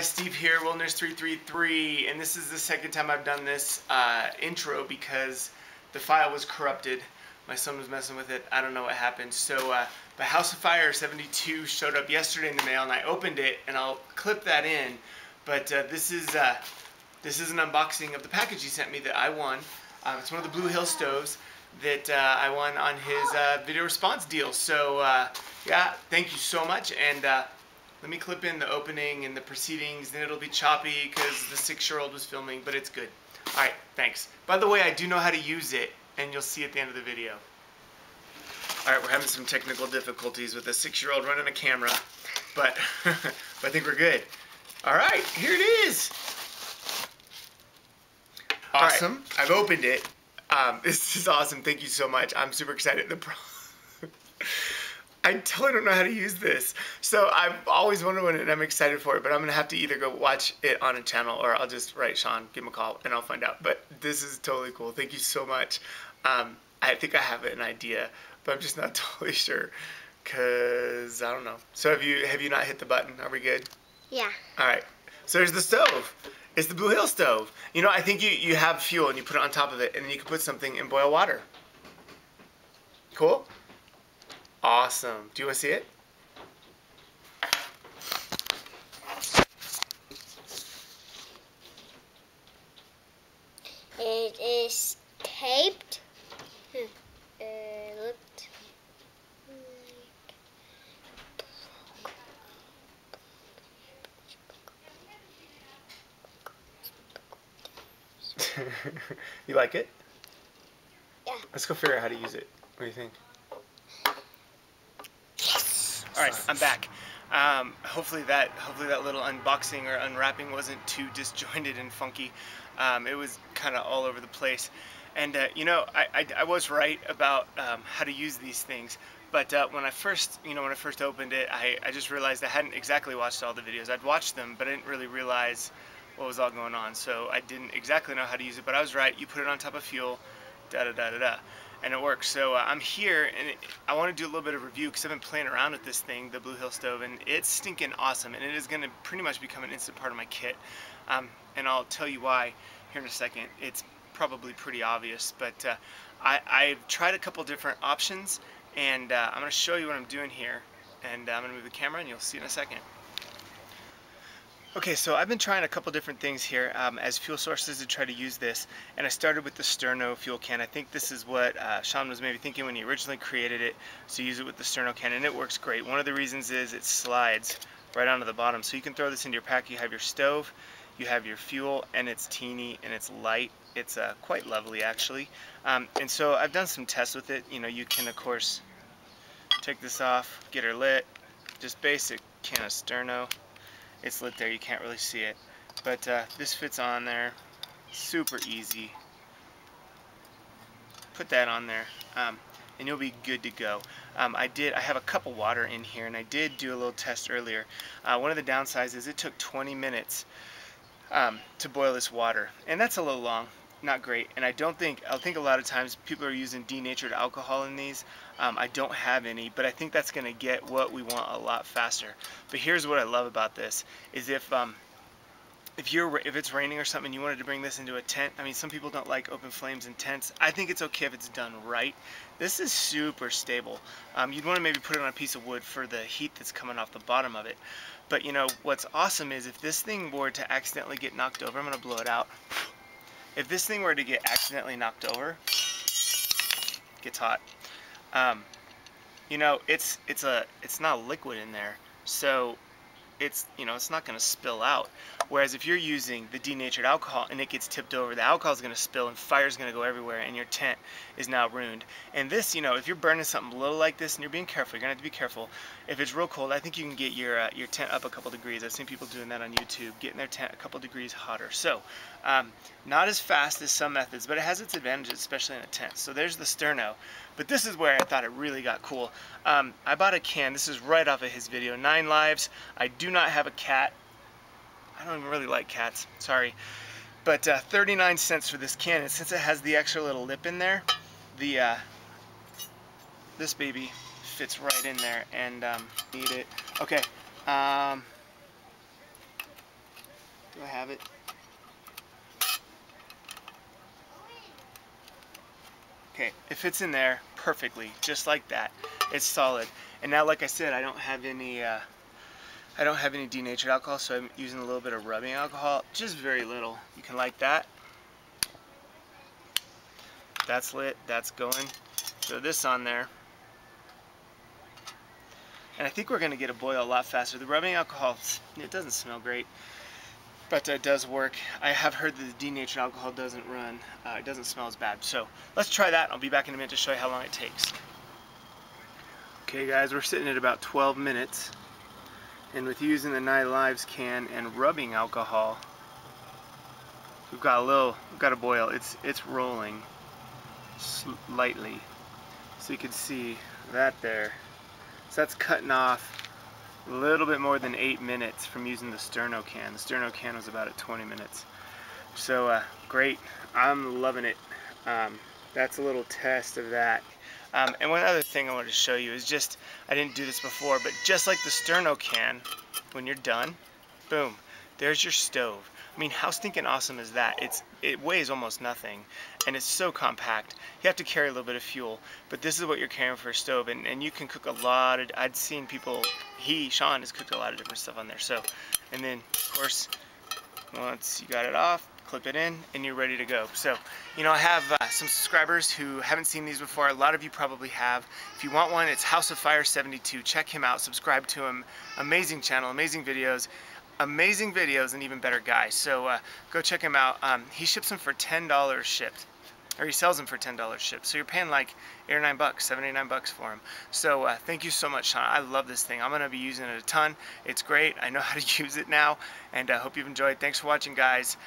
guys, Steve here, Wilderness333, and this is the second time I've done this intro because the file was corrupted. My son was messing with it. I don't know what happened. So the Houseoffire72 showed up yesterday in the mail, and I opened it, and I'll clip that in. But this is an unboxing of the package he sent me that I won. It's one of the Blue Hill stoves that I won on his video response deal. So yeah, thank you so much. And let me clip in the opening and the proceedings, then it'll be choppy because the 6-year-old was filming, but it's good. Alright, thanks. By the way, I do know how to use it, and you'll see at the end of the video. Alright, we're having some technical difficulties with a 6-year-old running a camera, but, I think we're good. Alright, here it is! Awesome. Right, I've opened it. This is awesome. Thank you so much. I'm super excited. I totally don't know how to use this. So I've always wondered when, and I'm excited for it, but I'm going to have to either go watch it on a channel or I'll just write Sean, give him a call, and I'll find out. But this is totally cool. Thank you so much. I think I have an idea, but I'm just not totally sure because I don't know. So have you not hit the button? Are we good? Yeah. All right. So there's the stove. It's the Blue Hill stove. You know, I think you have fuel and you put it on top of it, and then you can put something in boil water. Cool? Awesome. Do you want to see it? It is taped. Looked You like it? Yeah. Let's go figure out how to use it. What do you think? Alright, I'm back. Hopefully that little unboxing or unwrapping wasn't too disjointed and funky. It was kind of all over the place. And you know, I was right about how to use these things. But when I first opened it, I just realized I hadn't exactly watched all the videos. I'd watched them, but I didn't really realize what was all going on. So I didn't exactly know how to use it. But I was right. You put it on top of fuel, da-da-da-da-da. And it works. So I'm here, and I want to do a little bit of review because I've been playing around with this thing, the Blue Hill stove, and it's stinking awesome, and it is going to pretty much become an instant part of my kit. And I'll tell you why here in a second. It's probably pretty obvious, but I've tried a couple different options, and I'm going to show you what I'm doing here, and I'm going to move the camera, and you'll see in a second. Okay, so I've been trying a couple different things here as fuel sources to try to use this, and I started with the Sterno fuel can. I think this is what Sean was maybe thinking when he originally created it, to use it with the Sterno can, and it works great. One of the reasons is it slides right onto the bottom, so you can throw this into your pack. You have your stove, you have your fuel, and it's teeny and it's light. It's quite lovely actually, and so I've done some tests with it. You know, you can of course take this off, get her lit, just basic can of Sterno. It's lit there, you can't really see it, but this fits on there, super easy. Put that on there, and you'll be good to go. I have a cup of water in here, and I did do a little test earlier. One of the downsides is it took 20 minutes to boil this water, and that's a little long. Not great, and I think a lot of times people are using denatured alcohol in these. I don't have any, but I think that's going to get what we want a lot faster. But here's what I love about this is if it's raining or something and you wanted to bring this into a tent. I mean, some people don't like open flames in tents. I think it's okay if it's done right. This is super stable. You'd want to maybe put it on a piece of wood for the heat that's coming off the bottom of it. But you know what's awesome is if this thing were to accidentally get knocked over, I'm going to blow it out. If this thing were to get accidentally knocked over, it gets hot. You know, it's not liquid in there, so it's not going to spill out. Whereas if you're using the denatured alcohol and it gets tipped over, the alcohol is going to spill and fire's going to go everywhere, and your tent is now ruined. And this, you know, if you're burning something little like this and you're being careful, you're going to have to be careful. If it's real cold, I think you can get your tent up a couple degrees. I've seen people doing that on YouTube, getting their tent a couple degrees hotter. So, not as fast as some methods, but it has its advantages, especially in a tent. So there's the Sterno. But this is where I thought it really got cool. I bought a can. This is right off of his video, 9 Lives. I do not have a cat. I don't even really like cats, sorry. But 39 cents for this can, and since it has the extra little lip in there, this baby fits right in there, and need it. Okay, Do I have it? Okay, it fits in there perfectly, just like that. It's solid. And now, like I said, I don't have any denatured alcohol, so I'm using a little bit of rubbing alcohol, just very little. You can light that. That's lit. That's going. Throw this on there. And I think we're going to get a boil a lot faster. The rubbing alcohol, it doesn't smell great, but it does work. I have heard that the denatured alcohol doesn't run. It doesn't smell as bad. So let's try that. I'll be back in a minute to show you how long it takes. Okay guys, we're sitting at about 12 minutes. And with using the 9 Lives can and rubbing alcohol, we've got a boil. It's rolling lightly. So you can see that there. So that's cutting off a little bit more than 8 minutes from using the sterno can. The sterno can was about at 20 minutes. So great, I'm loving it. That's a little test of that. And one other thing I wanted to show you is just, I didn't do this before, but just like the sterno can, when you're done, boom, there's your stove. I mean, how stinking awesome is that? It weighs almost nothing, and it's so compact. You have to carry a little bit of fuel, but this is what you're carrying for a stove, and you can cook a lot of, I'd seen people, Sean has cooked a lot of different stuff on there. So, and then, of course, once you got it off, clip it in, and you're ready to go. So, you know, I have some subscribers who haven't seen these before. A lot of you probably have. If you want one, it's Houseoffire72. Check him out. Subscribe to him. Amazing channel, amazing videos, and even better guy. So go check him out. He ships them for $10 shipped. Or he sells them for $10 shipped. So you're paying like $8 or $9, $7, $8, $9 for them. So thank you so much, Sean. I love this thing. I'm going to be using it a ton. It's great. I know how to use it now. And I hope you've enjoyed. Thanks for watching, guys.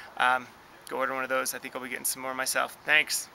Go order one of those. I think I'll be getting some more myself. Thanks.